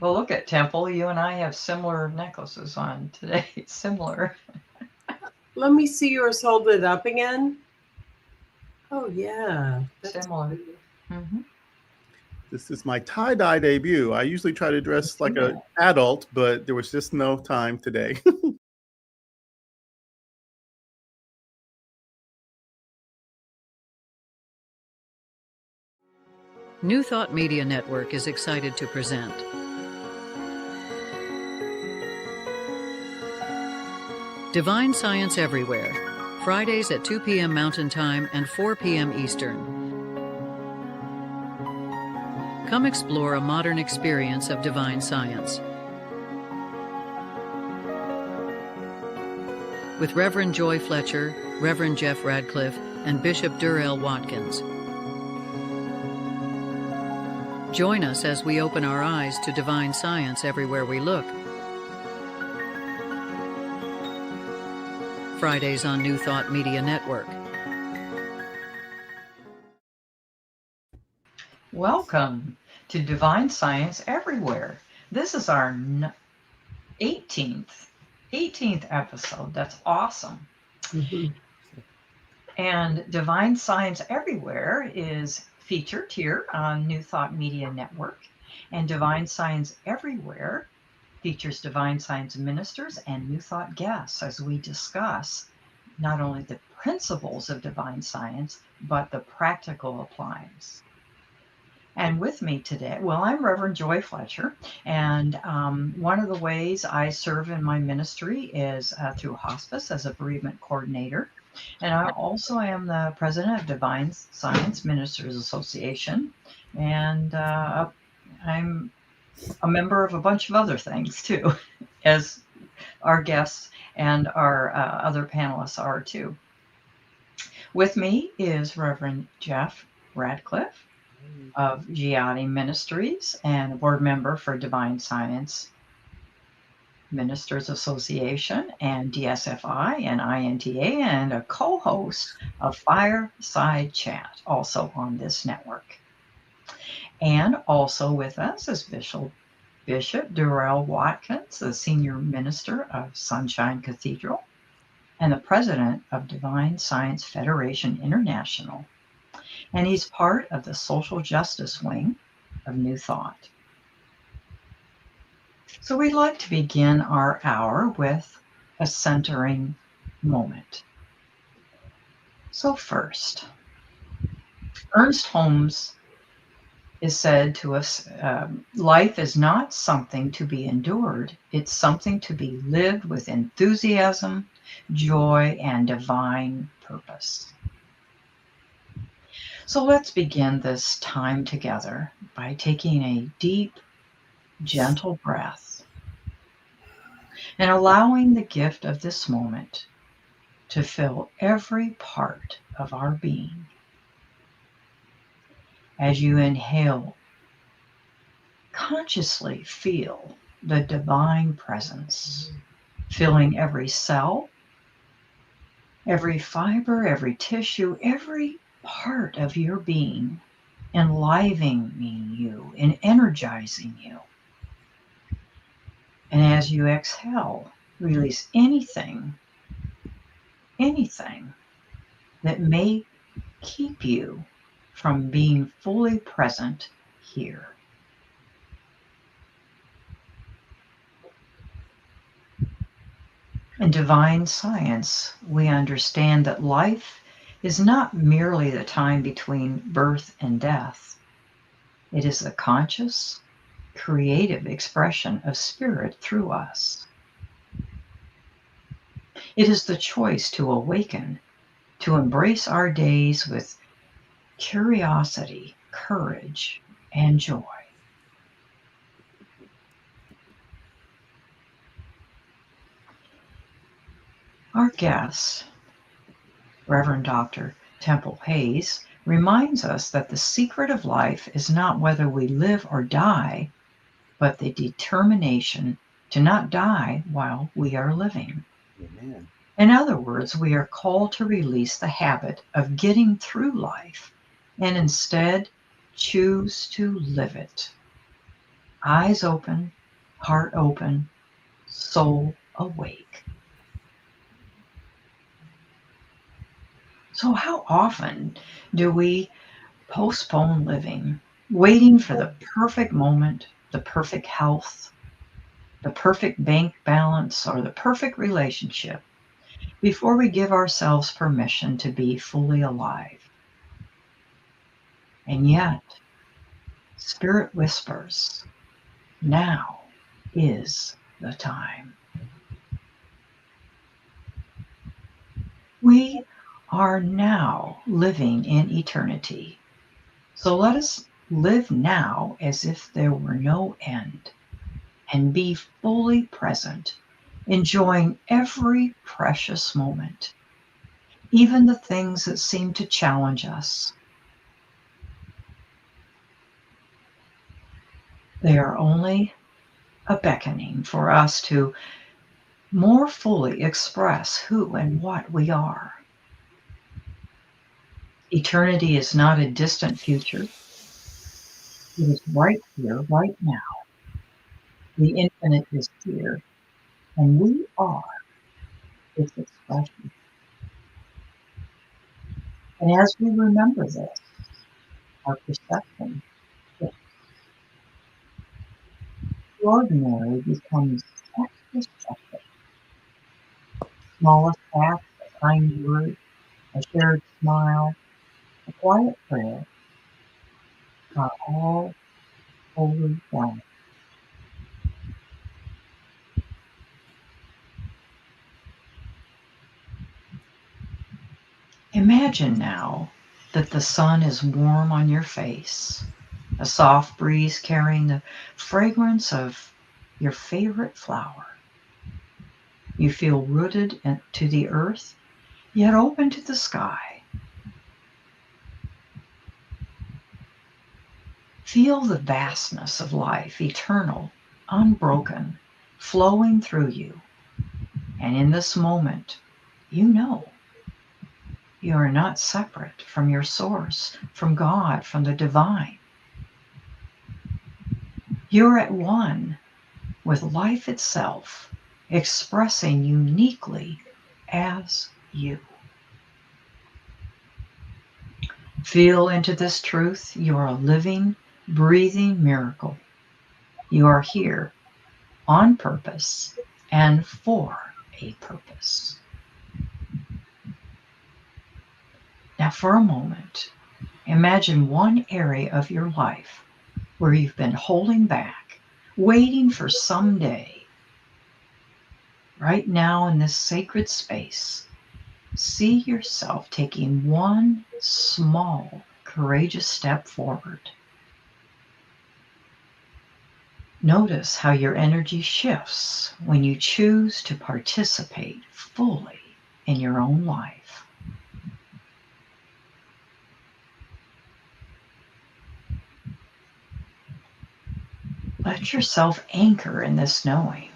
Well, look at Temple. You and I have similar necklaces on today. Similar. Let me see yours. Hold it up again. Oh, yeah. That's Similar. pretty. Mm-hmm. This is my tie-dye debut. I usually try to I dress see like an that. adult, but there was just no time today. New Thought Media Network is excited to present Divine Science Everywhere, Fridays at 2 p.m. Mountain Time and 4 p.m. Eastern. Come explore a modern experience of divine science with Reverend Joy Fletcher, Reverend Jeff Radcliffe, and Bishop Durrell Watkins. Join us as we open our eyes to divine science everywhere we look. Fridays on New Thought Media Network. Welcome to Divine Science Everywhere. This is our 18th episode. That's awesome. Mhm. And Divine Science Everywhere is featured here on New Thought Media Network. And Divine Science Everywhere features divine science ministers and New Thought guests as we discuss not only the principles of divine science, but the practical appliance. And with me today, well, I'm Reverend Joy Fletcher, and one of the ways I serve in my ministry is through hospice as a bereavement coordinator. And I also am the president of Divine Science Ministers Association, and I'm a member of a bunch of other things too, as our guests and our other panelists are too. With me is Reverend Jeff Radcliffe of Giatti Ministries and a board member for Divine Science Ministers Association and DSFI and INTA, and a co-host of Fireside Chat, also on this network. And also with us is Bishop Durrell Watkins, the senior minister of Sunshine Cathedral and the president of Divine Science Federation International. And he's part of the social justice wing of New Thought. So we'd like to begin our hour with a centering moment. So first, Ernst Holmes is said to us, life is not something to be endured, it's something to be lived with enthusiasm, joy, and divine purpose. So let's begin this time together by taking a deep, gentle breath and allowing the gift of this moment to fill every part of our being. As you inhale, consciously feel the divine presence filling every cell, every fiber, every tissue, every part of your being, enlivening you and energizing you. And as you exhale, release anything that may keep you from being fully present here. In divine science, we understand that life is not merely the time between birth and death. It is the conscious, creative expression of spirit through us. It is the choice to awaken, to embrace our days with curiosity, courage, and joy. Our guest, Reverend Dr. Temple Hayes, reminds us that the secret of life is not whether we live or die, but the determination to not die while we are living. Amen. In other words, we are called to release the habit of getting through life and instead choose to live it. eyes open, heart open, soul awake. So, how often do we postpone living, waiting for the perfect moment, the perfect health, the perfect bank balance, or the perfect relationship before we give ourselves permission to be fully alive? And yet, Spirit whispers, now is the time. We are now living in eternity. So let us live now as if there were no end and be fully present, enjoying every precious moment, even the things that seem to challenge us. They are only a beckoning for us to more fully express who and what we are. Eternity is not a distant future. It is right here, right now. The infinite is here, and we are its expression. And as we remember this, our perception shifts. The ordinary becomes extra special. Smallest acts, a kind word, a shared smile, a quiet prayer are all holy done. Imagine now that the sun is warm on your face, a soft breeze carrying the fragrance of your favorite flower. You feel rooted to the earth, yet open to the sky. Feel the vastness of life, eternal, unbroken, flowing through you. And in this moment, you know you are not separate from your source, from God, from the divine. You're at one with life itself, expressing uniquely as you. Feel into this truth. You are a living, breathing miracle. You are here on purpose and for a purpose. Now, for a moment, imagine one area of your life where you've been holding back, waiting for someday. Right now, in this sacred space, see yourself taking one small, courageous step forward. Notice how your energy shifts when you choose to participate fully in your own life. Let yourself anchor in this knowing.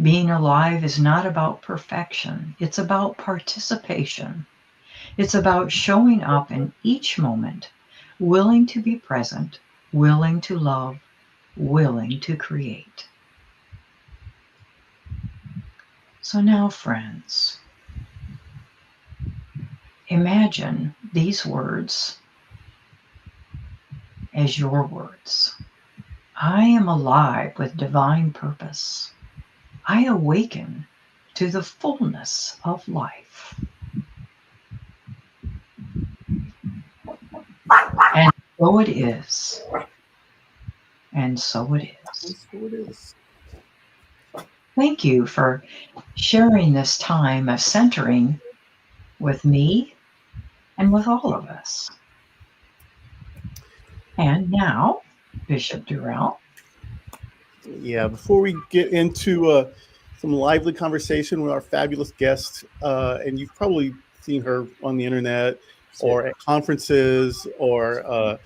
Being alive is not about perfection. It's about participation. It's about showing up in each moment, willing to be present, willing to love, willing to create. So now, friends, imagine these words as your words. I am alive with divine purpose. I awaken to the fullness of life. And so it is. And so it is. So it is. Thank you for sharing this time of centering with me and with all of us. And now, Bishop Durrell. Yeah, before we get into some lively conversation with our fabulous guest, and you've probably seen her on the internet or at conferences, or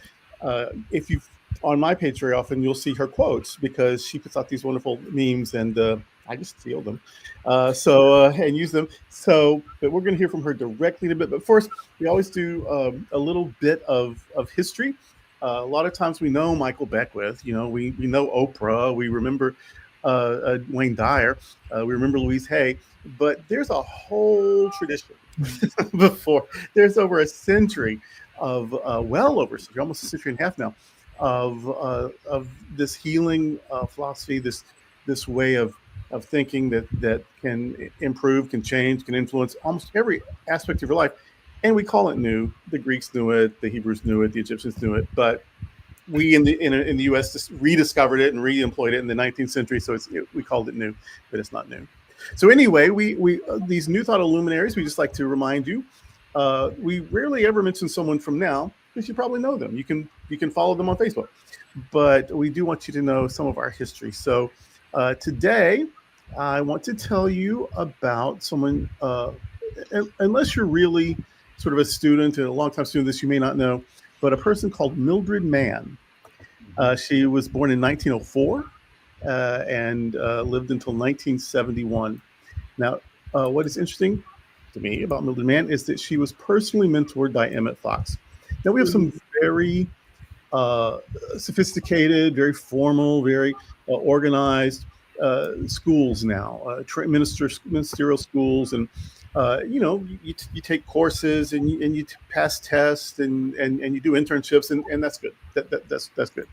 if you've on my page very often, you'll see her quotes because she puts out these wonderful memes, and I just steal them, and use them. So, but we're going to hear from her directly in a bit. But first, we always do a little bit of history. A lot of times we know Michael Beckwith, we know Oprah, we remember Wayne Dyer, we remember Louise Hay, but there's a whole tradition before. There's over a century of, well over a century, almost a century and a half now, of this healing philosophy, this way of thinking that can improve, can change, can influence almost every aspect of your life. And we call it new. The Greeks knew it, the Hebrews knew it, the Egyptians knew it, but we in the U.S. just rediscovered it and re-employed it in the 19th century. So we called it new, but it's not new. So anyway, we these New Thought luminaries, we just like to remind you, we rarely ever mention someone from now because you probably know them. You can follow them on Facebook, but we do want you to know some of our history. So today, I want to tell you about someone. Unless you're really sort of a student and a longtime student, this you may not know, but a person called Mildred Mann. She was born in 1904 and lived until 1971. Now, what is interesting to me about Mildred Mann is that she was personally mentored by Emmett Fox. Now, we have some very sophisticated, very formal, very organized schools now, ministerial schools, and you take courses and you pass tests and you do internships, and that's good. That's good.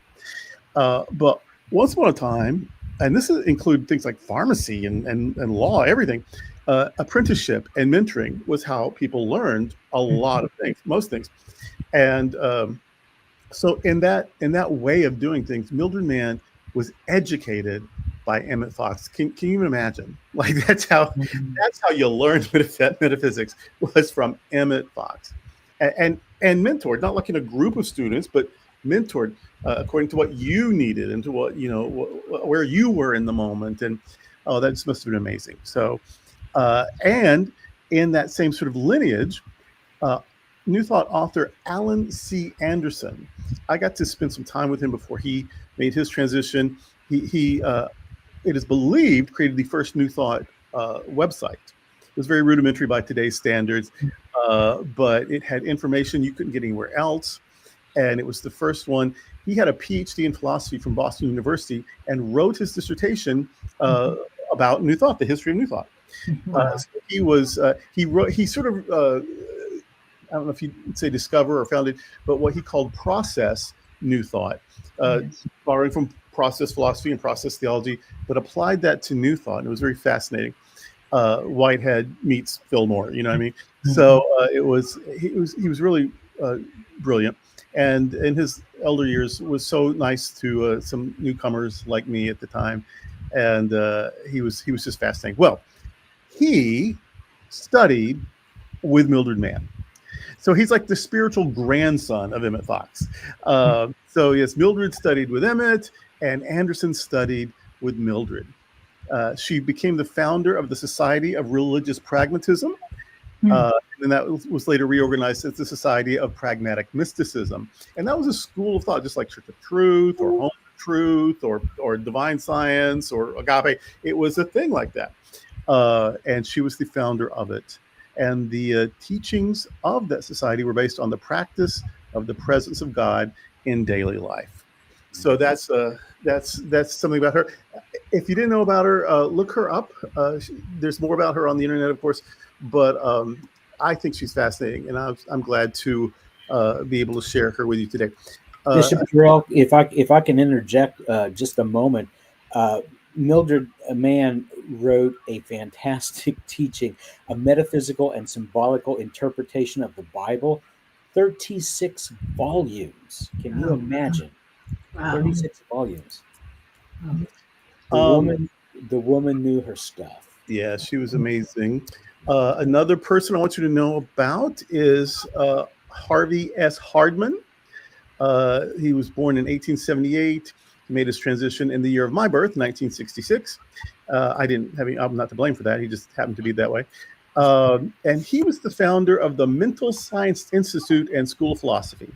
But once upon a time, and this include things like pharmacy and law, everything, apprenticeship and mentoring was how people learned a lot of things, most things. And so in that way of doing things, Mildred Mann was educated by Emmett Fox. Can you even imagine? Like that's how you learned metaphysics, was from Emmett Fox, and mentored, not like in a group of students, but mentored according to what you needed and to what where you were in the moment. And that just must have been amazing. So and in that same sort of lineage, New Thought author Alan C. Anderson, I got to spend some time with him before he made his transition. He it is believed, created the first New Thought website. It was very rudimentary by today's standards, but it had information you couldn't get anywhere else. And it was the first one. He had a PhD in philosophy from Boston University and wrote his dissertation about New Thought, the history of New Thought. So he sort of, I don't know if you'd say discover or founded, but what he called process New Thought, borrowing from process philosophy and process theology, but applied that to New Thought. And it was very fascinating. Whitehead meets Fillmore, you know what I mean? So he was really brilliant. And in his elder years was so nice to some newcomers like me at the time. And he was just fascinating. Well, he studied with Mildred Mann. So he's like the spiritual grandson of Emmett Fox. So yes, Mildred studied with Emmett, and Anderson studied with Mildred. She became the founder of the Society of Religious Pragmatism, and that was later reorganized as the Society of Pragmatic Mysticism. And that was a school of thought, just like Church of Truth or Home of Truth or Divine Science or Agape. It was a thing like that. And she was the founder of it. And the teachings of that society were based on the practice of the presence of God in daily life. So that's something about her. If you didn't know about her, look her up. There's more about her on the internet, of course, but I think she's fascinating, and I'm glad to be able to share her with you today. Bishop Terrell, if I can interject just a moment, Mildred Mann wrote a fantastic teaching, a metaphysical and symbolical interpretation of the Bible, 36 volumes. Can you imagine? Wow. 36 volumes. The woman knew her stuff. Yeah, she was amazing. Another person I want you to know about is Harvey S. Hardman. He was born in 1878. He made his transition in the year of my birth, 1966. I'm not to blame for that. He just happened to be that way. And he was the founder of the Mental Science Institute and School of Philosophy.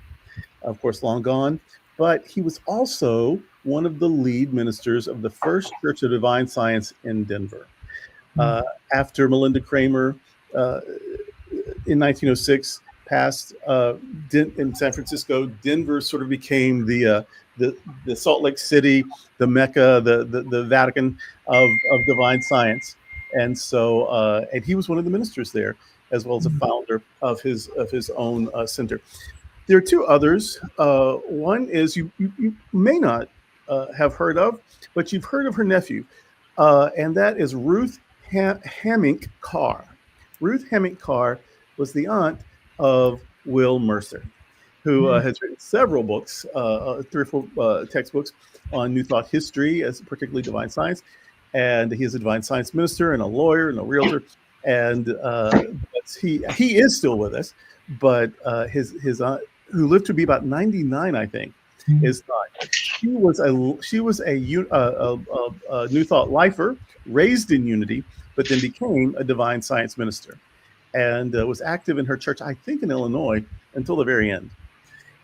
Of course, long gone. But he was also one of the lead ministers of the First Church of Divine Science in Denver. After Melinda Kramer, in 1906, past in San Francisco, Denver sort of became the Salt Lake City, the Mecca, the Vatican of divine science. And so, and he was one of the ministers there, as well as a founder of his own center. There are two others. One is you may not have heard of, but you've heard of her nephew, and that is Ruth Hamink Carr. Ruth Hamink Carr was the aunt of Will Mercer, who has written several books, 3 or 4 textbooks on New Thought history, as particularly divine science. And he is a divine science minister and a lawyer and a realtor. And he is still with us, but his aunt, who lived to be about 99, I think, is not. She was a New Thought lifer, raised in Unity, but then became a divine science minister, and was active in her church, I think, in Illinois until the very end.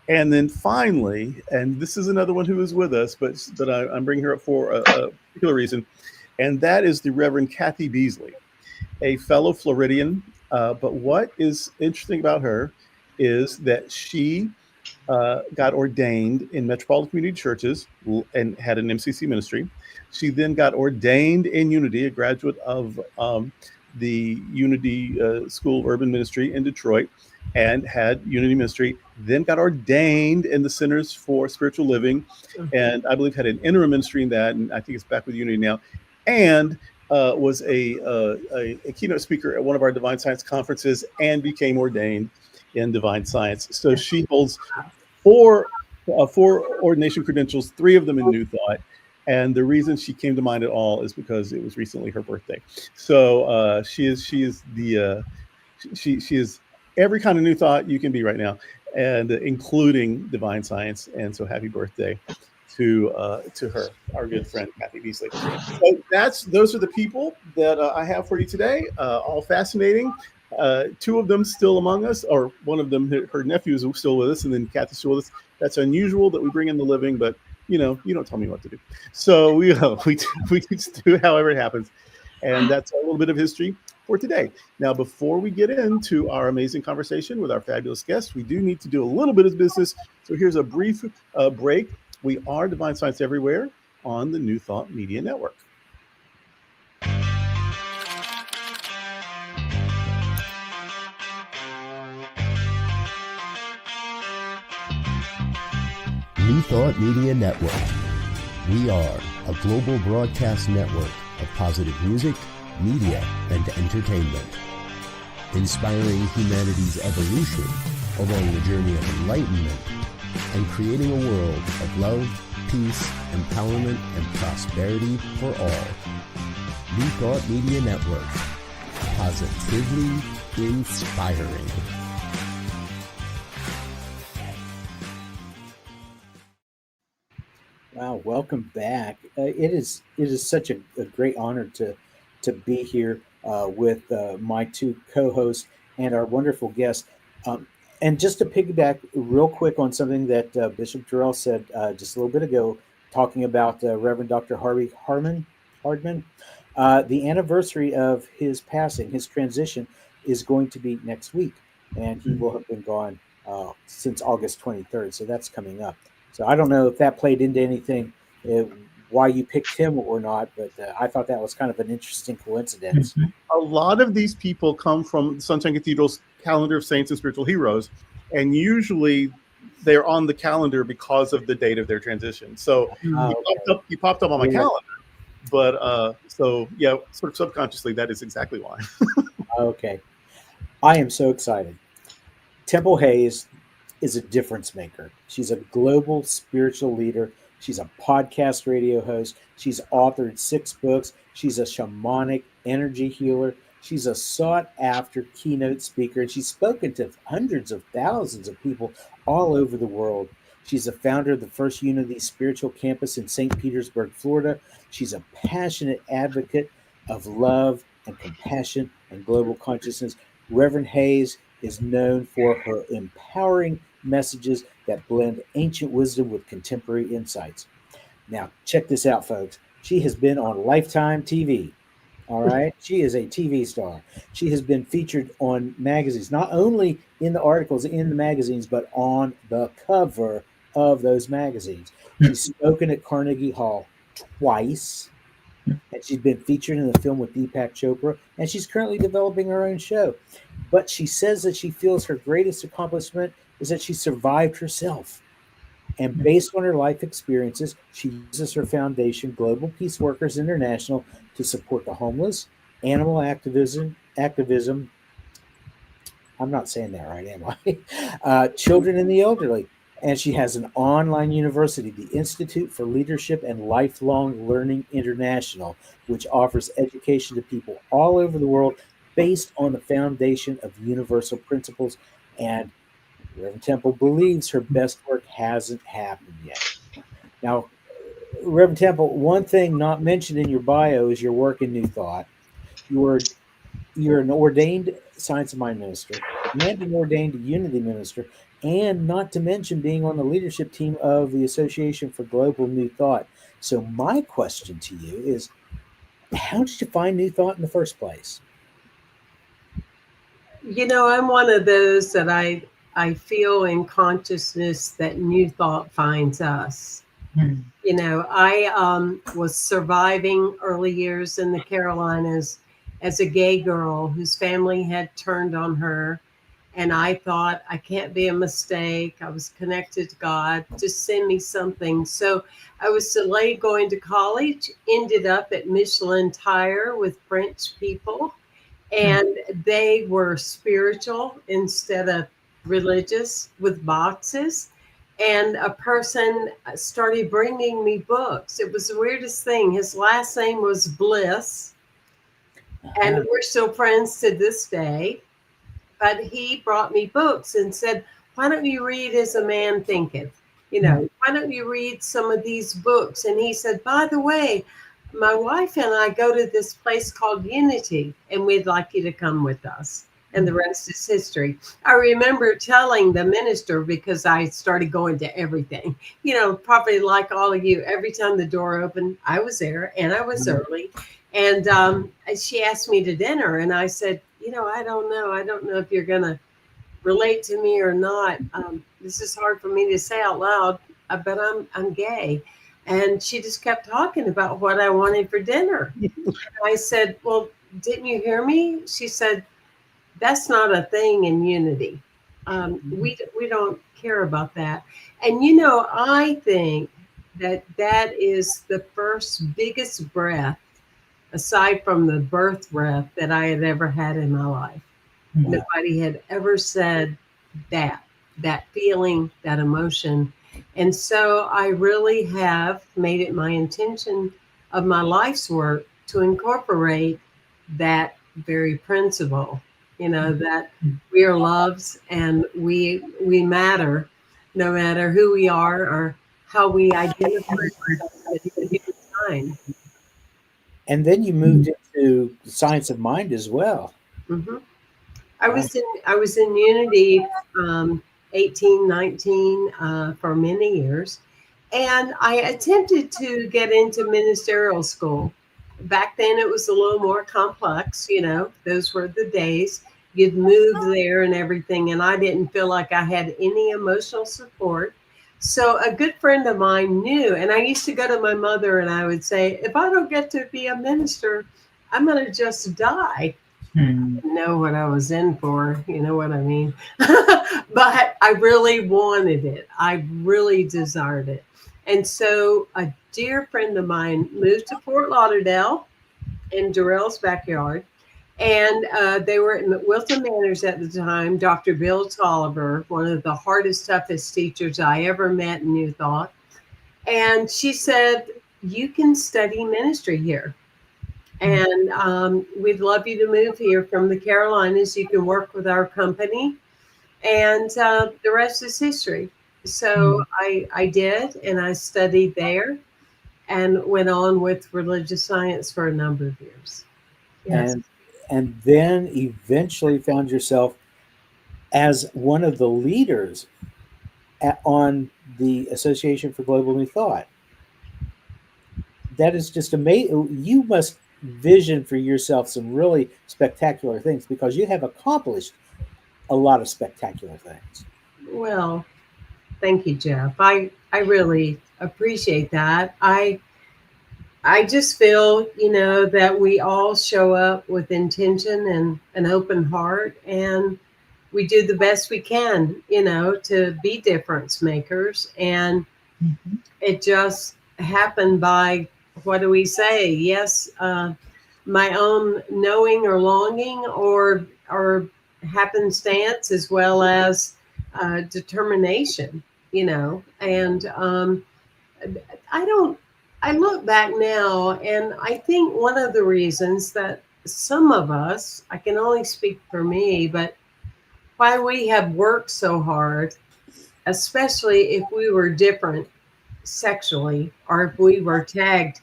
And then finally, and this is another one who is with us, but I'm bringing her up for a particular reason, and that is the Reverend Kathy Beasley, a fellow Floridian. But what is interesting about her is that she got ordained in Metropolitan Community Churches and had an MCC ministry. She then got ordained in Unity, a graduate of the Unity School of Urban Ministry in Detroit, and had Unity ministry, then got ordained in the Centers for Spiritual Living, and I believe had an interim ministry in that, and I think it's back with Unity now, and was a keynote speaker at one of our Divine Science conferences and became ordained in Divine Science. So she holds four ordination credentials, 3 of them in New Thought. And the reason she came to mind at all is because it was recently her birthday. So she is every kind of New Thought you can be right now, and including divine science. And so happy birthday to her, our good friend Kathy Beasley. So those are the people that I have for you today. All fascinating. 2 of them still among us, or one of them, her nephew, is still with us, and then Kathy's still with us. That's unusual that we bring in the living, but you don't tell me what to do. So we just do however it happens. And that's a little bit of history for today. Now, before we get into our amazing conversation with our fabulous guests, we do need to do a little bit of business. So here's a brief break. We are Divine Science Everywhere on the New Thought Media Network. New Thought Media Network. We are a global broadcast network of positive music, media, and entertainment, inspiring humanity's evolution along the journey of enlightenment and creating a world of love, peace, empowerment, and prosperity for all. New Thought Media Network. Positively inspiring. Wow, welcome back. It is such a great honor to be here with my 2 co-hosts and our wonderful guests. And just to piggyback real quick on something that Bishop Terrell said just a little bit ago, talking about Reverend Dr. Harvey Hardman, the anniversary of his passing, his transition, is going to be next week, and he will have been gone since August 23rd. So that's coming up. So I don't know if that played into anything, why you picked him or not, but I thought that was kind of an interesting coincidence. A lot of these people come from Sunshine Cathedral's calendar of saints and spiritual heroes, and usually they're on the calendar because of the date of their transition. So he popped up on my calendar, but so yeah, sort of subconsciously, that is exactly why. Okay. I am so excited. Temple Hayes is a difference maker. She's a global spiritual leader. She's a podcast radio host. She's authored 6 books. She's a shamanic energy healer. She's a sought after keynote speaker, and she's spoken to hundreds of thousands of people all over the world. She's the founder of the First Unity Spiritual Campus in St. Petersburg, Florida. She's a passionate advocate of love and compassion and global consciousness. Reverend Hayes is known for her empowering messages that blend ancient wisdom with contemporary insights. Now, check this out, folks. She has been on Lifetime TV, All right. She is a TV star. She has been featured on magazines, not only in the articles in the magazines, but on the cover of those magazines. She's spoken at Carnegie Hall twice, and she's been featured in a film with Deepak Chopra, and she's currently developing her own show. But she says that she feels her greatest accomplishment is that she survived herself. And based on her life experiences, she uses her foundation, Global Peace Workers International, to support the homeless, animal activism. I'm not saying that right, am I? Children and the elderly. And she has an online university, the Institute for Leadership and Lifelong Learning International, which offers education to people all over the world based on the foundation of universal principles. And Reverend Temple believes her best work hasn't happened yet. Now, Reverend Temple, one thing not mentioned in your bio is your work in New Thought. You're an ordained Science of Mind minister and an ordained Unity minister, and not to mention being on the leadership team of the Association for Global New Thought. So my question to you is, how did you find New Thought in the first place? I'm one of those that I feel in consciousness that New Thought finds us. I was surviving early years in the Carolinas as a gay girl whose family had turned on her. And I thought, I can't be a mistake. I was connected to God. Just send me something. So I was delayed going to college, ended up at Michelin Tire with French people. And they were spiritual instead of religious with boxes. And a person started bringing me books. It was the weirdest thing. His last name was Bliss. And we're still friends to this day. But he brought me books and said, why don't you read As a Man Thinketh? Why don't you read some of these books? And he said, by the way, my wife and I go to this place called Unity, and we'd like you to come with us. And the rest is history. I remember telling the minister, because I started going to everything, probably like all of you, every time the door opened, I was there and I was early. And she asked me to dinner, and I said, I don't know. I don't know if you're going to relate to me or not. This is hard for me to say out loud, but I'm gay. And she just kept talking about what I wanted for dinner. I said, well, didn't you hear me? She said, that's not a thing in Unity. We don't care about that. And, I think that is the first biggest breath, aside from the birth breath, that I had ever had in my life. Nobody had ever said that feeling, that emotion. And so I really have made it my intention of my life's work to incorporate that very principle, that we are loves and we matter no matter who we are or how we identify at a given time. And then you moved into the Science of Mind as well. Mm-hmm. I was in Unity 18, 19 for many years. And I attempted to get into ministerial school. Back then it was a little more complex, those were the days. You'd move there and everything. And I didn't feel like I had any emotional support. So a good friend of mine knew, and I used to go to my mother and I would say, if I don't get to be a minister, I'm going to just die. Know what I was in for, you know what I mean? But I really wanted it. I really desired it. And so a dear friend of mine moved to Fort Lauderdale in Darrell's backyard. And they were in Wilton Manors at the time. Dr. Bill Tolliver, one of the hardest, toughest teachers I ever met in New Thought. And she said, you can study ministry here. And we'd love you to move here from the Carolinas. You can work with our company. And the rest is history. So I did, and I studied there and went on with religious science for a number of years. Yes. And then eventually found yourself as one of the leaders on the Association for Global New Thought. That is just amazing. You must vision for yourself some really spectacular things, because you have accomplished a lot of spectacular things. Well, thank you, Jeff. I really appreciate that. I just feel, that we all show up with intention and an open heart, and we do the best we can, to be difference makers. And Mhm. it just happened by, what do we say? Yes, my own knowing or longing, or happenstance, as well as determination, and I don't. I look back now, and I think one of the reasons that some of us, I can only speak for me, but why we have worked so hard, especially if we were different sexually, or if we were tagged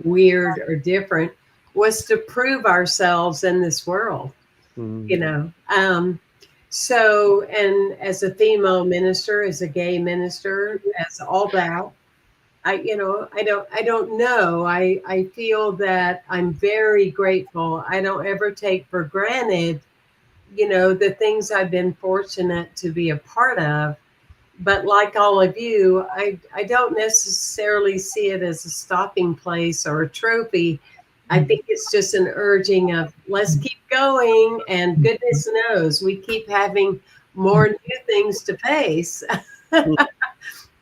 weird or different, was to prove ourselves in this world, you Mm. know. So, and as a female minister, as a gay minister, as all that, I don't know. I feel that I'm very grateful. I don't ever take for granted, the things I've been fortunate to be a part of. But like all of you, I don't necessarily see it as a stopping place or a trophy. I think it's just an urging of, let's keep going, and goodness knows we keep having more new things to face,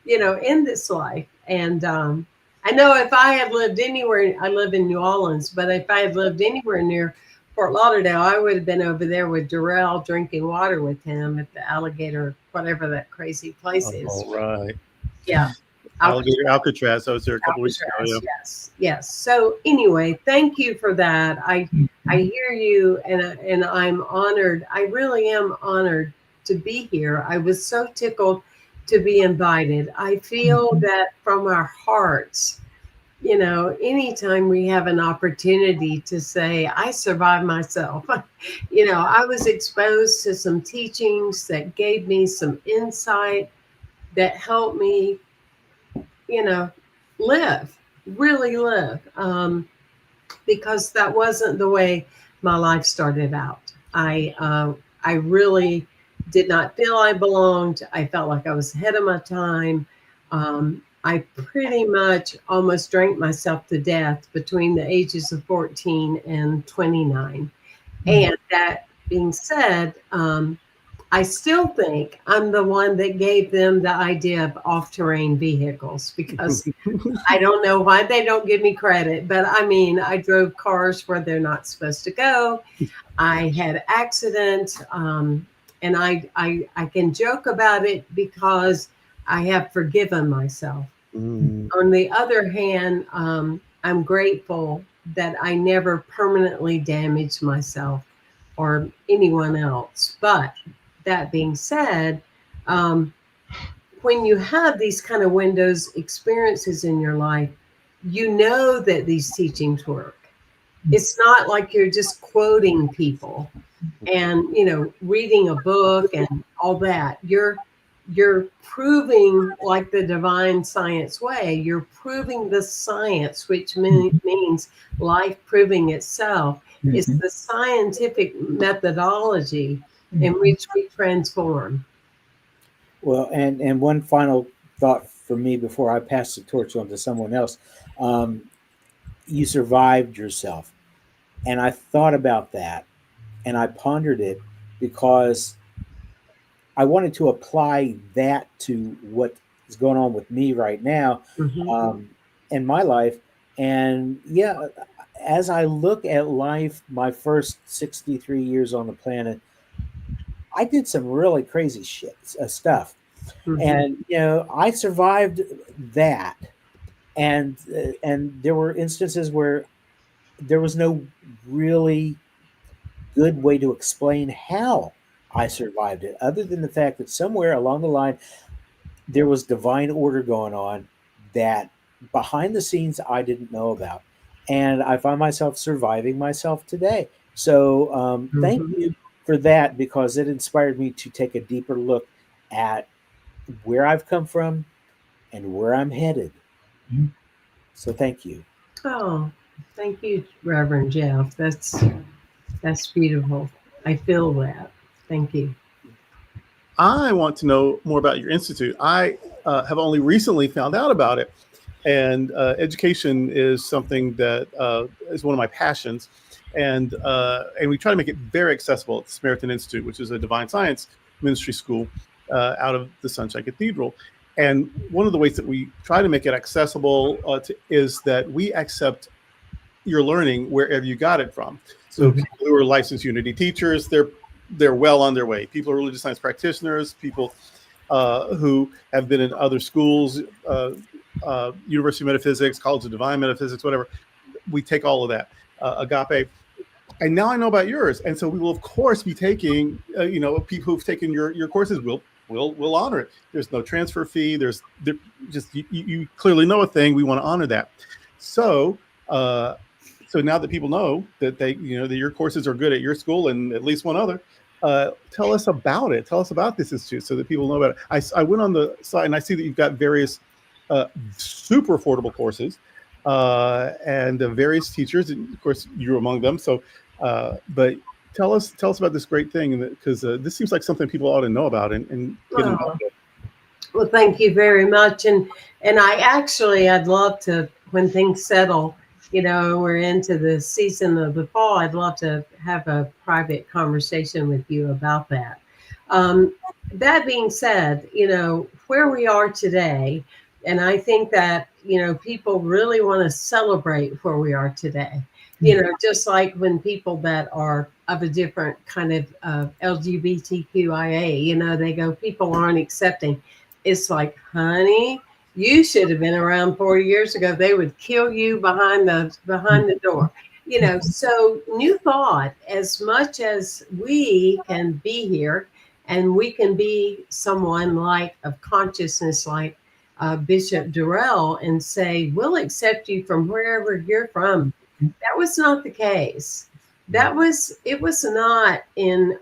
in this life. And I know if I had lived anywhere, I live in New Orleans, but if I had lived anywhere near Fort Lauderdale, I would have been over there with Durrell drinking water with him at the alligator, whatever that crazy place is. Oh, right. Yeah. Alligator Alcatraz. I was there a couple weeks ago. Alcatraz, Yeah. yes, yes. So anyway, thank you for that. I hear you, and I'm honored. I really am honored to be here. I was so tickled to be invited. I feel that from our hearts, anytime we have an opportunity to say, I survived myself, I was exposed to some teachings that gave me some insight that helped me, you know, live, really live, because that wasn't the way my life started out. I really did not feel I belonged. I felt like I was ahead of my time. I pretty much almost drank myself to death between the ages of 14 and 29. And that being said, I still think I'm the one that gave them the idea of off-terrain vehicles, because I don't know why they don't give me credit, but I mean, I drove cars where they're not supposed to go. I had accidents, and I can joke about it because I have forgiven myself. Mm. On the other hand, I'm grateful that I never permanently damaged myself or anyone else. But that being said, um, when you have these kind of windows experiences in your life, you know that these teachings work. It's not like you're just quoting people and reading a book and all that. You're proving, like the divine science way, you're proving the science, which means life proving itself. It's the scientific methodology in which we transform. Well, and one final thought for me before I pass the torch on to someone else. You survived yourself. And I thought about that, and I pondered it, because I wanted to apply that to what is going on with me right now, Mhm. in my life. And yeah, as I look at life, my first 63 years on the planet, I did some really crazy shit stuff. Mhm. And I survived that. And there were instances where there was no really good way to explain how I survived it, other than the fact that somewhere along the line there was divine order going on that behind the scenes I didn't know about, and I find myself surviving myself today. So thank Mhm. you for that, because it inspired me to take a deeper look at where I've come from and where I'm headed. So thank you. Oh, Thank you, Reverend Jeff. That's beautiful. I feel that. Thank you. I want to know more about your institute. I have only recently found out about it, and education is something that is one of my passions. And we try to make it very accessible at the Samaritan Institute, which is a divine science ministry school out of the Sunshine Cathedral. And one of the ways that we try to make it accessible is that we accept your learning wherever you got it from. So people who are licensed Unity teachers, they're well on their way. People who are religious science practitioners, people who have been in other schools, University of Metaphysics, College of Divine Metaphysics, whatever. We take all of that, agape. And now I know about yours, and so we will of course be taking, people who've taken your courses. We'll honor it. There's no transfer fee. Just you clearly know a thing. We want to honor that. So. So now that people know that that your courses are good at your school and at least one other, tell us about it. Tell us about this institute so that people know about it. I went on the site and I see that you've got various super affordable courses and various teachers, and of course you're among them. So, but tell us about this great thing, because this seems like something people ought to know about and get involved with. Well, thank you very much. And I'd love to, when things settle, we're into the season of the fall, I'd love to have a private conversation with you about that. That being said, where we are today, and I think that, people really want to celebrate where we are today. Just like when people that are of a different kind of LGBTQIA, they go, people aren't accepting. It's like, honey, you should have been around 40 years ago. They would kill you behind the door. So New Thought, as much as we can be here and we can be someone like of consciousness, like Bishop Durrell, and say, we'll accept you from wherever you're from. That was not the case. It was not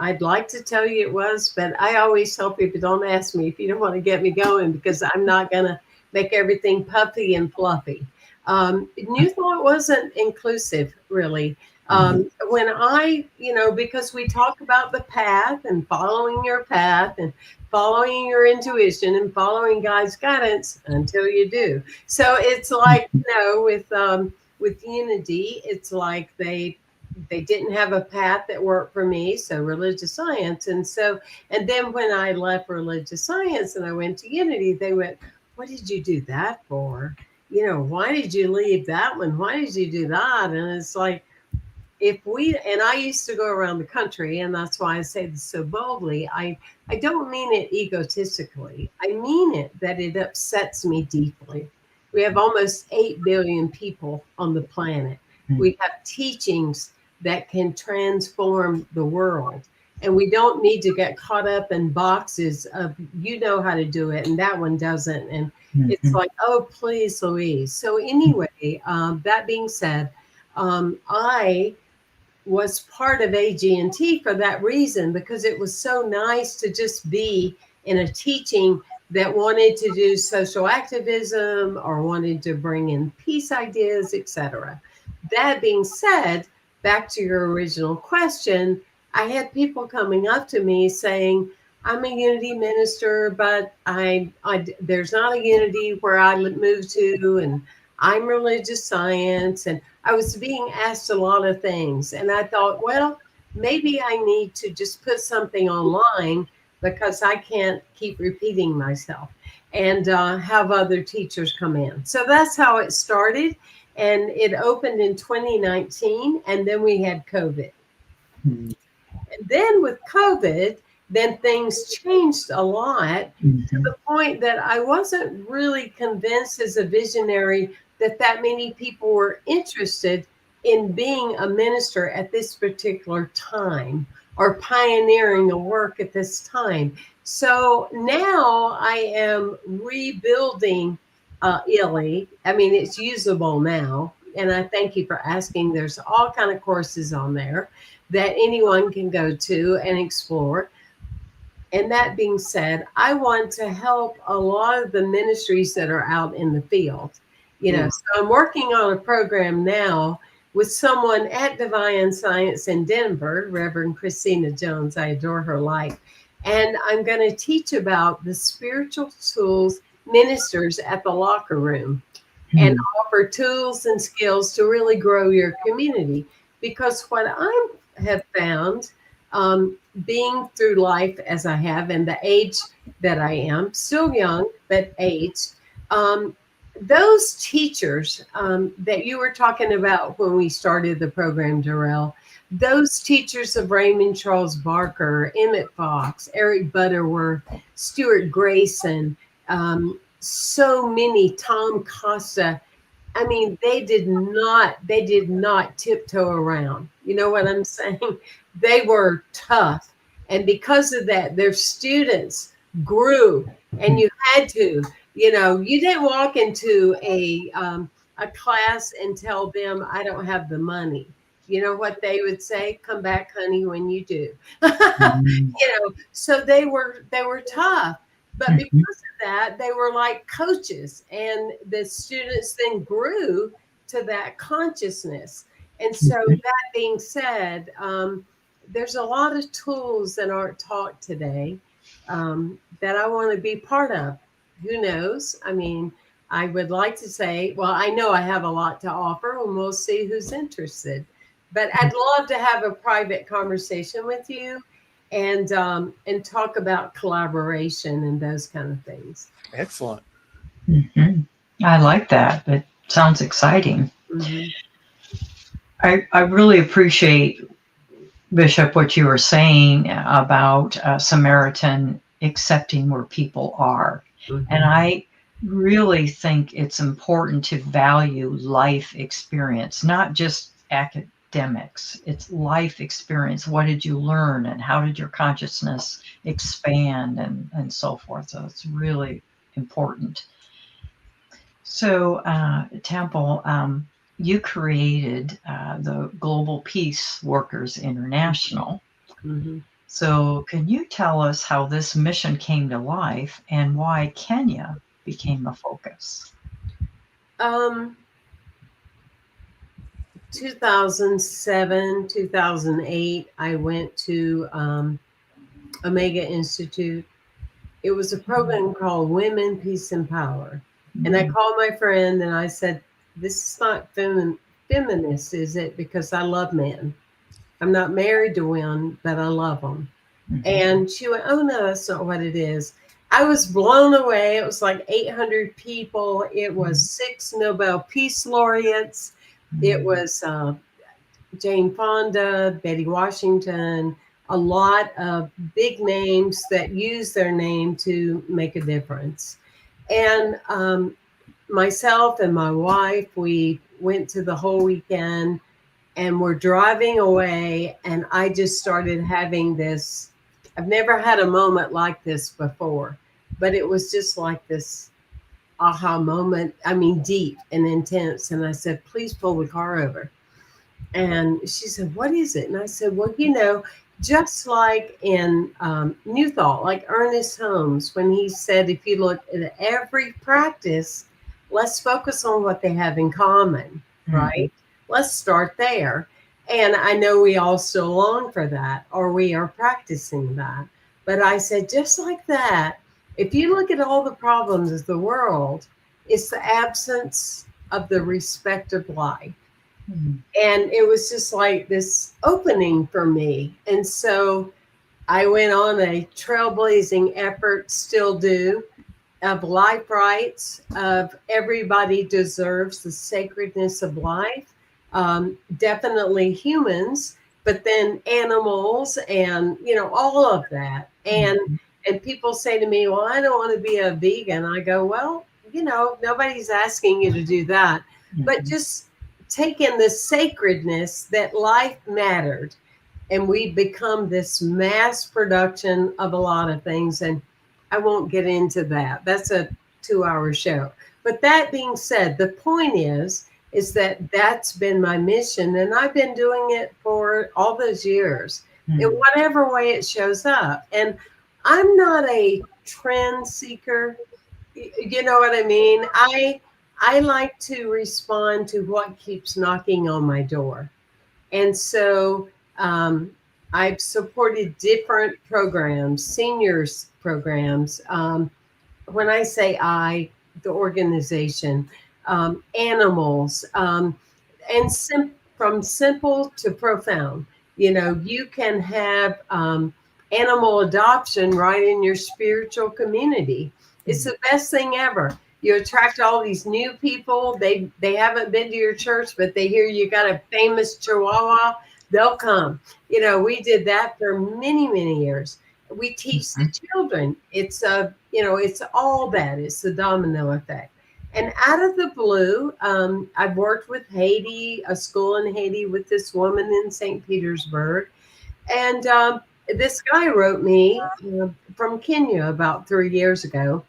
I'd like to tell you it was, but I always tell people, don't ask me if you don't want to get me going, because I'm not going to make everything puffy and fluffy. New Thought wasn't inclusive, really. When because we talk about the path and following your path and following your intuition and following God's guidance until you do. So it's like, with Unity, it's like they didn't have a path that worked for me, so religious science. And then when I left religious science and I went to Unity, they went, what did you do that for? Why did you leave that one? Why did you do that? And it's like, and I used to go around the country, and that's why I say this so boldly. I don't mean it egotistically. I mean it that it upsets me deeply. We have almost 8 billion people on the planet. We have teachings that can transform the world. And we don't need to get caught up in boxes of, how to do it, and that one doesn't. And it's like, oh, please, Louise. So anyway, that being said, I was part of AG&T for that reason, because it was so nice to just be in a teaching that wanted to do social activism or wanted to bring in peace ideas, etc. That being said, back to your original question, I had people coming up to me saying, I'm a Unity minister, but there's not a Unity where I moved to, and I'm religious science. And I was being asked a lot of things. And I thought, well, maybe I need to just put something online, because I can't keep repeating myself, and have other teachers come in. So that's how it started. And it opened in 2019, and then we had COVID. And then with COVID, then things changed a lot, to the point that I wasn't really convinced as a visionary that many people were interested in being a minister at this particular time, or pioneering a work at this time. So now I am rebuilding ILI. I mean, it's usable now. And I thank you for asking. There's all kind of courses on there that anyone can go to and explore. And that being said, I want to help a lot of the ministries that are out in the field. You know, so I'm working on a program now with someone at Divine Science in Denver, Reverend Christina Jones. I adore her life. And I'm going to teach about the spiritual tools ministers at the locker room and offer tools and skills to really grow your community. Because what I have found, being through life as I have and the age that I am, still young, but aged, those teachers that you were talking about when we started the program, Darrell, those teachers of Raymond Charles Barker, Emmett Fox, Eric Butterworth, Stuart Grayson, so many, Tom Costa. I mean, they did not tiptoe around. You know what I'm saying? They were tough. And because of that, their students grew, and you had to, you know, you didn't walk into a class and tell them, I don't have the money. You know what they would say? Come back, honey, when you do. You know, so they were tough. But because of that, they were like coaches, and the students then grew to that consciousness. And so, that being said, there's a lot of tools that aren't taught today that I want to be part of. Who knows? I mean, I would like to say, well, I know I have a lot to offer, and we'll see who's interested. But I'd love to have a private conversation with you and talk about collaboration and those kind of things. Excellent. I like that. It sounds exciting. I really appreciate, Bishop, what you were saying about Samaritan accepting where people are. And I really think it's important to value life experience, not just academics. It's life experience. What did you learn, and how did your consciousness expand, and so forth. So it's really important. So, Temple, you created the Global Peace Workers International. So can you tell us how this mission came to life and why Kenya became a focus? 2007, 2008, I went to Omega Institute. It was a program called Women, Peace, and Power. And I called my friend and I said, this is not feminist, is it? Because I love men. I'm not married to one, but I love them. And she went, oh, no, that's not what it is. I was blown away. It was like 800 people. It was 6 Nobel Peace Laureates. It was Jane Fonda, Betty Washington, a lot of big names that use their name to make a difference. And myself and my wife, we went to the whole weekend, and we're driving away, and I just started having this. I've never had a moment like this before, but it was just like this aha moment. I mean, deep and intense. And I said, please pull the car over. And she said, what is it? And I said, well, you know, just like in New Thought, like Ernest Holmes, when he said, if you look at every practice, let's focus on what they have in common, right? Let's start there. And I know we all still long for that, or we are practicing that. But I said, just like that, if you look at all the problems of the world, it's the absence of the respect of life. And it was just like this opening for me. And so I went on a trailblazing effort, still do, of life rights, of everybody deserves the sacredness of life. Definitely humans, but then animals, and you know, all of that. And people say to me, well, I don't want to be a vegan. I go, well, you know, nobody's asking you to do that, but just take in the sacredness that life mattered. And we become this mass production of a lot of things. And I won't get into that. That's a 2-hour show. But that being said, the point is that that's been my mission, and I've been doing it for all those years, in whatever way it shows up. And I'm not a trend seeker. You know what I mean? I like to respond to what keeps knocking on my door. And so I've supported different programs, seniors programs. When I say I, the organization, animals, and from simple to profound. You know, you can have animal adoption right in your spiritual community. It's the best thing ever. You attract all these new people. They haven't been to your church, but they hear you got a famous Chihuahua. They'll come. You know, we did that for many years. We teach the children. It's it's all that. It's the domino effect. And out of the blue, I've worked with Haiti, a school in Haiti, with this woman in St. Petersburg. And this guy wrote me from Kenya about 3 years ago,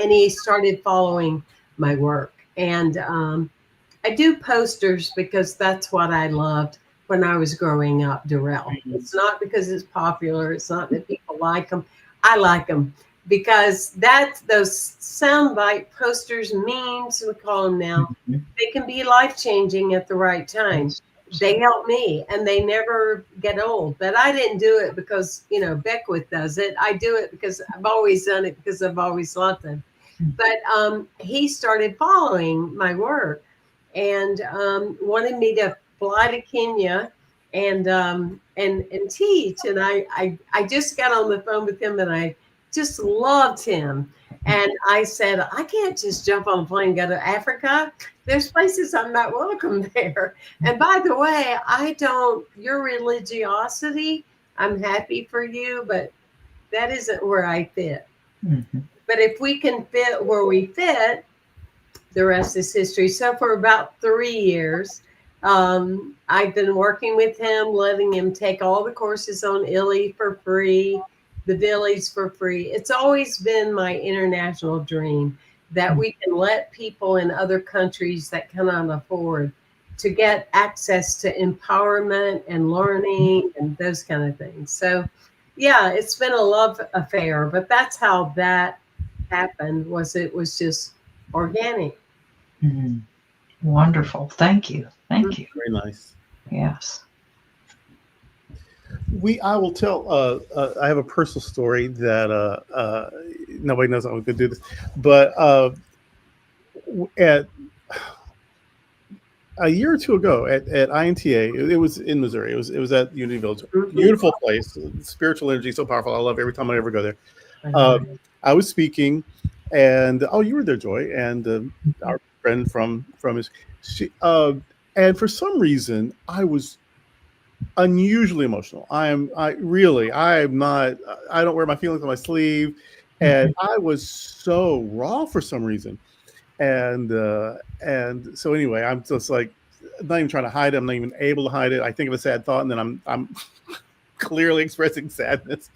and he started following my work. And I do posters because that's what I loved when I was growing up, Darrell. It's not because it's popular. It's not that people like them. I like them because that's those soundbite posters, memes, we call them now. They can be life-changing at the right time. They help me, and they never get old. But I didn't do it because, Beckwith does it. I do it because I've always done it because I've always loved them. But he started following my work and wanted me to fly to Kenya and teach. And I just got on the phone with him, and I just loved him. And I said, I can't just jump on a plane and go to Africa. There's places I'm not welcome there. And by the way, your religiosity, I'm happy for you, but that isn't where I fit. Mm-hmm. But if we can fit where we fit, the rest is history. So for about 3 years, I've been working with him, letting him take all the courses on ILI for free, the Village for free. It's always been my international dream that we can let people in other countries that cannot afford to get access to empowerment and learning and those kind of things. So, yeah, it's been a love affair, but that's how that happened. It was just organic. Mm-hmm. Wonderful. Thank you. Thank you. Very nice. Yes. I will tell. I have a personal story that nobody knows I'm going to do this, but at a year or two ago at INTA, it was in Missouri. It was at Unity Village. Beautiful place, spiritual energy, so powerful. I love it every time I ever go there. I was speaking, and you were there, Joy, and our friend from and for some reason I was unusually emotional. I don't wear my feelings on my sleeve, and I was so raw for some reason. And so anyway, I'm just like not even trying to hide it. I'm not even able to hide it. I think of a sad thought, and then I'm clearly expressing sadness.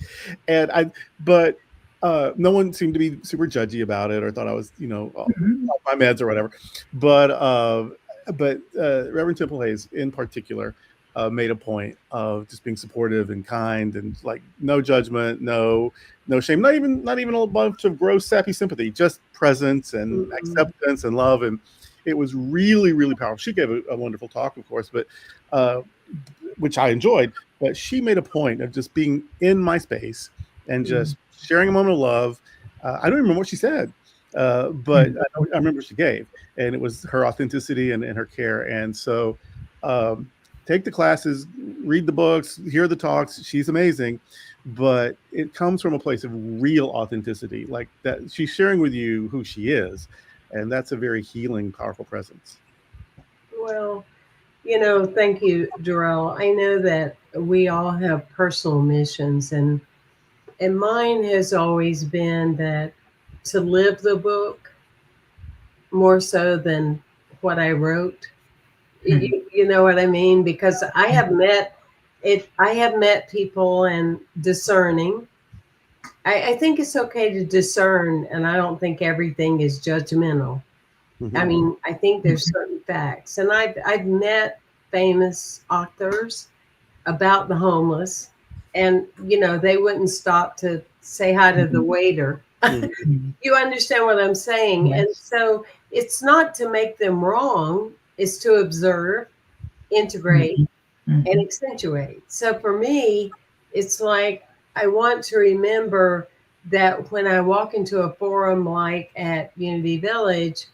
But no one seemed to be super judgy about it or thought I was, off my meds or whatever. But Reverend Temple Hayes in particular made a point of just being supportive and kind and like no judgment, no shame, not even a bunch of gross sappy sympathy, just presence and acceptance and love. And it was really, really powerful. She gave a wonderful talk, of course, but which I enjoyed. But she made a point of just being in my space and just sharing a moment of love. I don't remember what she said, but I remember she gave, and it was her authenticity and her care. And so take the classes, read the books, hear the talks. She's amazing, but it comes from a place of real authenticity, like that she's sharing with you who she is. And that's a very healing, powerful presence. Well, thank you, Darrell. I know that we all have personal missions, and mine has always been that to live the book more so than what I wrote. You know what I mean? Because I have met people and discerning. I think it's okay to discern, and I don't think everything is judgmental. I mean, I think there's certain facts, and I've met famous authors about the homeless, and they wouldn't stop to say hi to the waiter. You understand what I'm saying? Yes. And so it's not to make them wrong, it's to observe, integrate, Mhm. and accentuate. So for me, it's like I want to remember that when I walk into a forum like at Unity Village,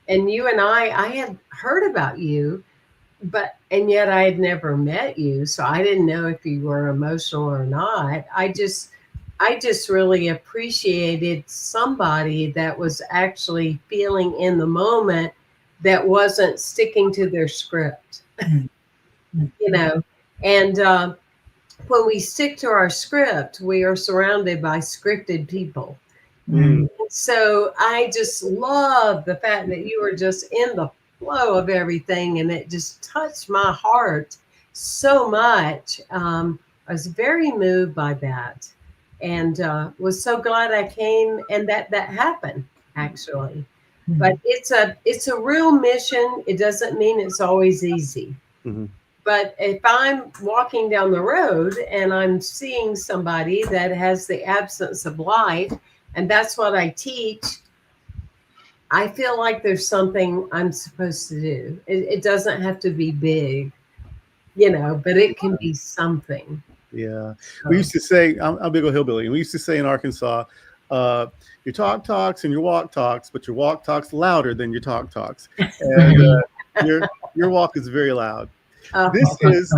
and you and I had heard about you, and yet I had never met you, so I didn't know if you were emotional or not. I just really appreciated somebody that was actually feeling in the moment, that wasn't sticking to their script, you know. And when we stick to our script, we are surrounded by scripted people. Mm. So I just love the fact that you were just in the flow of everything, and it just touched my heart so much. I was very moved by that, and was so glad I came and that happened actually. But it's a real mission. It doesn't mean it's always easy. Mhm. But if I'm walking down the road and I'm seeing somebody that has the absence of life, and that's what I teach, I feel like there's something I'm supposed to do. It doesn't have to be big, but it can be something. Yeah. We So, used to say, I'm big old hillbilly, and we used to say in Arkansas, your talk talks and your walk talks, but your walk talks louder than your talk talks. And your walk is very loud. This is,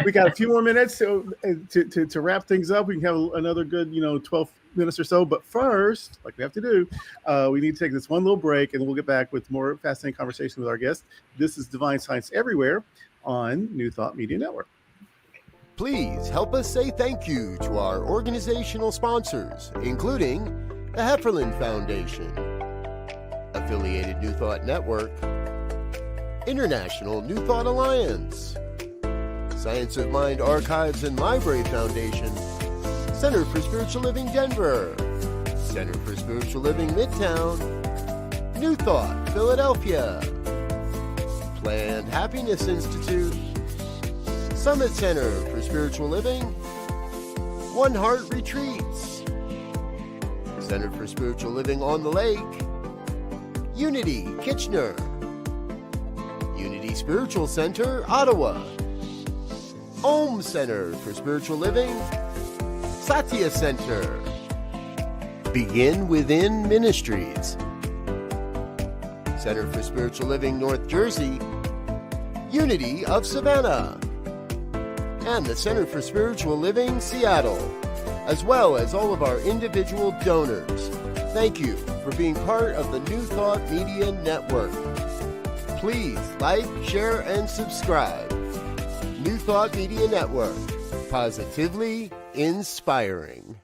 we got a few more minutes to wrap things up. We can have another good, 12 minutes or so. But first, like we have to do, we need to take this one little break, and then we'll get back with more fascinating conversation with our guest. This is Divine Science Everywhere on New Thought Media Network. Please help us say thank you to our organizational sponsors, including the Hefferland Foundation, Affiliated New Thought Network, International New Thought Alliance, Science of Mind Archives and Library Foundation, Center for Spiritual Living Denver, Center for Spiritual Living Midtown, New Thought Philadelphia, Planned Happiness Institute, Summit Center for Spiritual Living, One Heart Retreats, Center for Spiritual Living on the Lake, Unity Kitchener, Unity Spiritual Center Ottawa, Om Center for Spiritual Living, Satya Center, Begin Within Ministries, Center for Spiritual Living North Jersey, Unity of Savannah, and the Center for Spiritual Living Seattle, as well as all of our individual donors. Thank you for being part of the New Thought Media Network. Please like, share, and subscribe. New Thought Media Network, positively inspiring.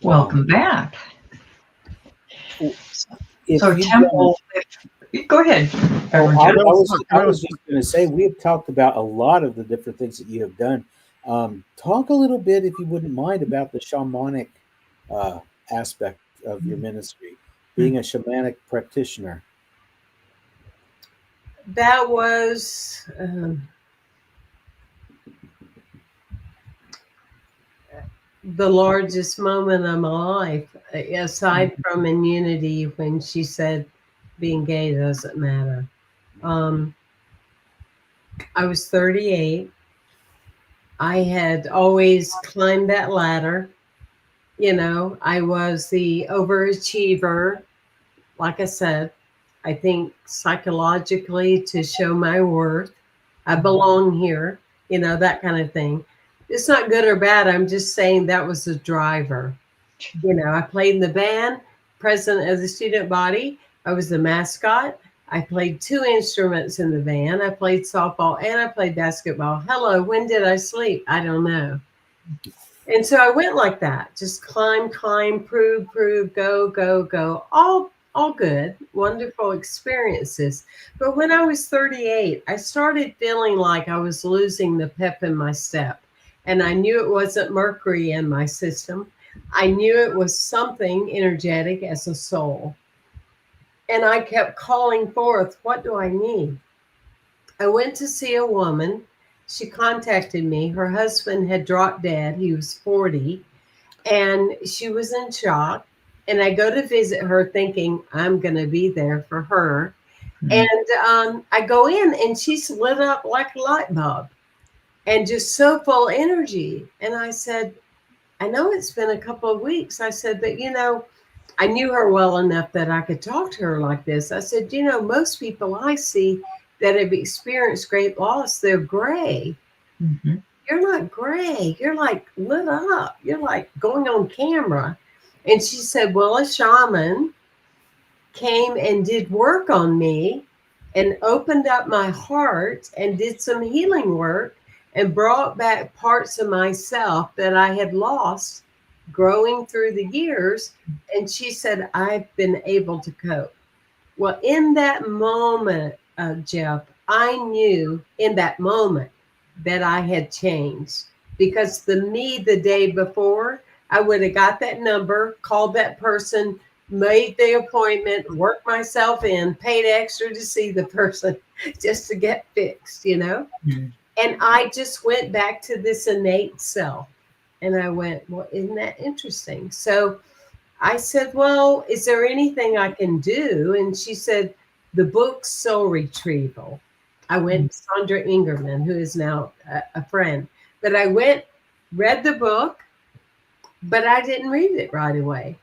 Welcome back. If So you Temple, go ahead. I Reverend Jim. was just going to say, we have talked about a lot of the different things that you have done. Talk a little bit, if you wouldn't mind, about the shamanic aspect of your ministry, being a shamanic practitioner. that was the largest moment of my life, aside from in Unity when she said being gay doesn't matter. I was 38. I had always climbed that ladder. I was the overachiever. Like I said, I think psychologically to show my worth, I belong here, that kind of thing. It's not good or bad. I'm just saying that was the driver. I played in the band, president of the student body. I was the mascot. I played 2 instruments in the band. I played softball and I played basketball. Hello, when did I sleep? I don't know. And so I went like that, just climb, prove, go, go, all good, wonderful experiences. But when I was 38, I started feeling like I was losing the pep in my step. And I knew it wasn't Mercury in my system. I knew it was something energetic as a soul. And I kept calling forth, what do I need? I went to see a woman. She contacted me. Her husband had dropped dead. He was 40. And she was in shock. And I go to visit her thinking I'm going to be there for her. Mhm. And I go in and she's lit up like a light bulb and just so full of energy. And I said, I know it's been a couple of weeks. I said, but I knew her well enough that I could talk to her like this. I said, most people I see that have experienced great loss, they're gray. Mhm. You're not gray. You're like lit up. You're like going on camera. And she said, well, a shaman came and did work on me and opened up my heart and did some healing work and brought back parts of myself that I had lost growing through the years. And she said, I've been able to cope. Well, in that moment, Jeff, I knew in that moment that I had changed because the me the day before, I would have got that number, called that person, made the appointment, worked myself in, paid extra to see the person just to get fixed, Mhm. And I just went back to this innate self. And I went, well, isn't that interesting? So I said, well, is there anything I can do? And she said, the book Soul Retrieval. I went to Sandra Ingerman, who is now a friend. But I went, read the book, but I didn't read it right away.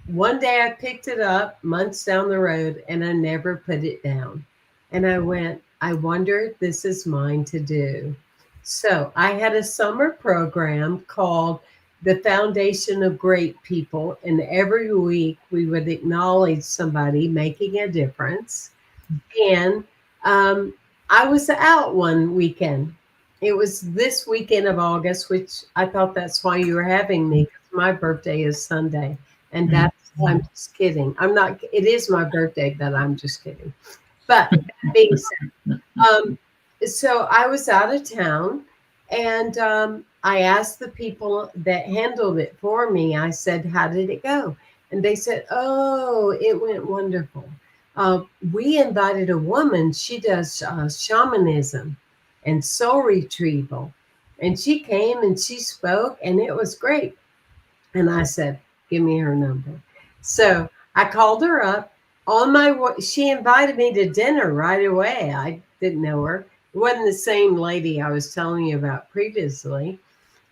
One day I picked it up months down the road and I never put it down. And I went, I wonder if this is mine to do. So I had a summer program called The Foundation of Great People. And every week we would acknowledge somebody making a difference. And I was out one weekend. It was this weekend of August, which I thought that's why you were having me, because my birthday is Sunday. And that's, I'm just kidding. I'm not, it is my birthday, but I'm just kidding. But that being said, so I was out of town and I asked the people that handled it for me, I said, how did it go? And they said, oh, it went wonderful. We invited a woman, she does shamanism and soul retrieval. And she came and she spoke and it was great. And I said, give me her number. So I called her up. On my way, she invited me to dinner right away. I didn't know her. It wasn't the same lady I was telling you about previously.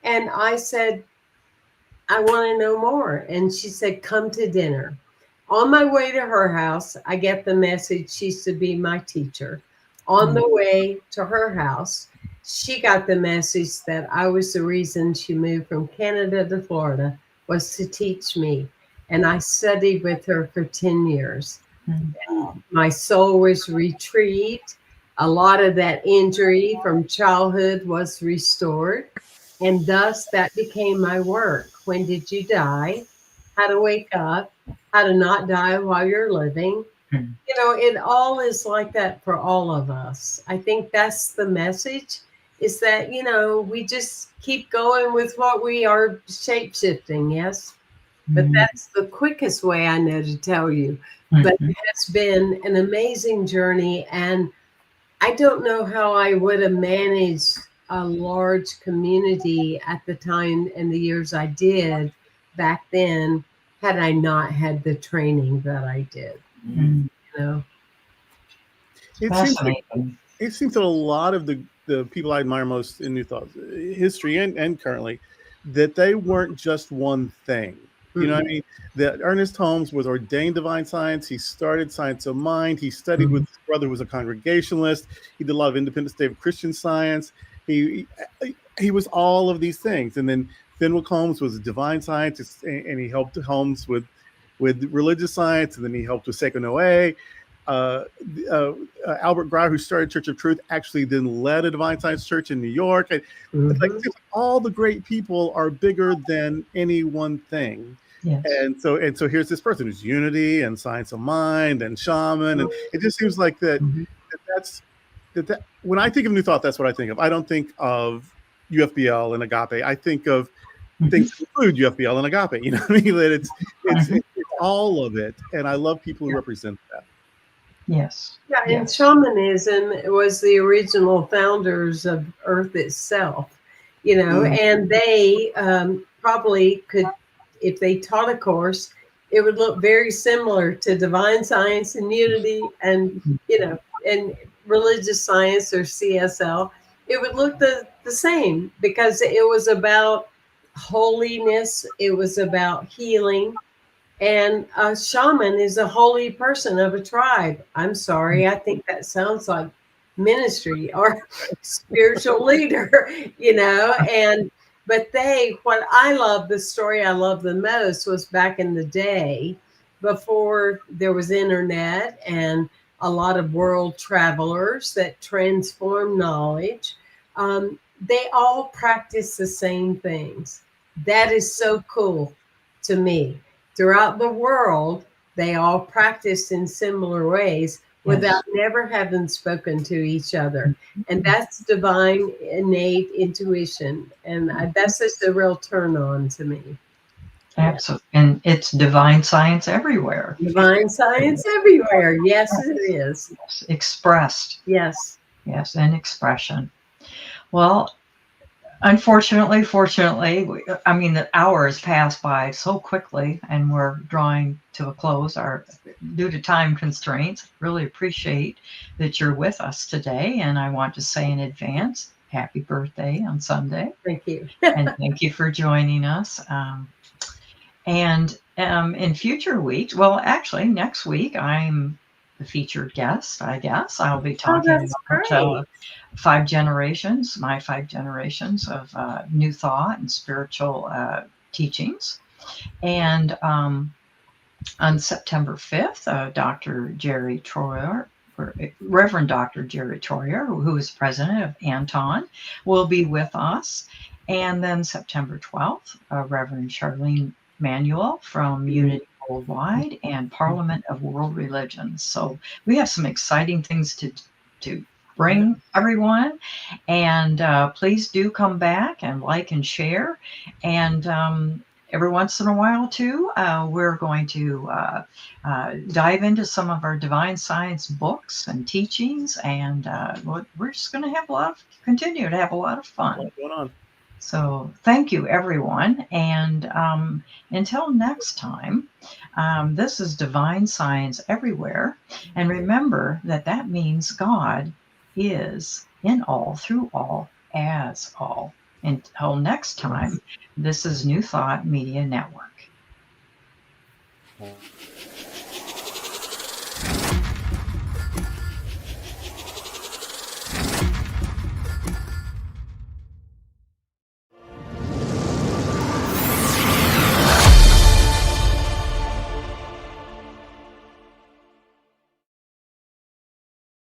And I said, I want to know more. And she said, come to dinner. On my way to her house, I get the message she's to be my teacher. On the way to her house, she got the message that I was the reason she moved from Canada to Florida, was to teach me. And I studied with her for 10 years. And my soul was retrieved. A lot of that injury from childhood was restored. And thus that became my work. When did you die? How to wake up, how to not die while you're living. It all is like that for all of us. I think that's the message, is that, we just keep going with what we are shape shifting. Yes. But that's the quickest way I know to tell you. But it has been an amazing journey. And I don't know how I would have managed a large community at the time and the years I did back then had I not had the training that I did. Mhm. It seems like Fascinating. it seems that a lot of the people I admire most in New Thought history and currently, that they weren't just one thing. You know what I mean? That Ernest Holmes was ordained divine science. He started Science of Mind. He studied with his brother, who was a Congregationalist. He did a lot of Independent State of Christian Science. He was all of these things. And then Fenwick Holmes was a divine scientist, and he helped Holmes with religious science, and then he helped with Seiko Noe. Albert Grier, who started Church of Truth, actually then led a divine science church in New York. It's like all the great people are bigger than any one thing. Yes. And so here's this person who's unity and science of mind and shaman, and it just seems like that when I think of New Thought, that's what I think of. I don't think of UFBL and Agape. I think of things that include UFBL and Agape. You know what I mean? That it's all of it, and I love people who represent that. Yes. Yeah, and Yes. shamanism was the original founders of Earth itself. and they probably could, if they taught a course, it would look very similar to divine science and unity and religious science or CSL. It would look the same because it was about holiness, it was about healing. And a shaman is a holy person of a tribe. I'm sorry, I think that sounds like ministry or spiritual leader, and but what I love, the story I love the most was back in the day before there was internet and a lot of world travelers that transform knowledge. They all practice the same things. That is so cool to me. Throughout the world, they all practiced in similar ways without never having spoken to each other. And that's divine innate intuition. And that's just a real turn on to me. Absolutely. And it's divine science everywhere. Divine science everywhere. Yes, it is. Expressed. Yes. Yes, and expression. Well, unfortunately, fortunately, I mean, the hours pass by so quickly, and we're drawing to a close due to time constraints. Really appreciate that you're with us today, and I want to say in advance, happy birthday on Sunday. Thank you. And thank you for joining us. And in future weeks, well, actually, next week, I'm the featured guest, I guess. I'll be talking about my 5 generations of new thought and spiritual teachings. And on September 5th, Dr. Jerry Troyer, Reverend Dr. Jerry Troyer, who is president of Anton, will be with us. And then September 12th, Reverend Charlene Manuel from Unity Worldwide and Parliament of World Religions. So we have some exciting things to bring everyone. And please do come back and like and share. And every once in a while, too, we're going to dive into some of our divine science books and teachings. And we're just going to continue to have a lot of fun. What's going on? So thank you, everyone. And until next time, this is Divine Science Everywhere. And remember that means God is in all, through all, as all. Until next time, this is New Thought Media Network.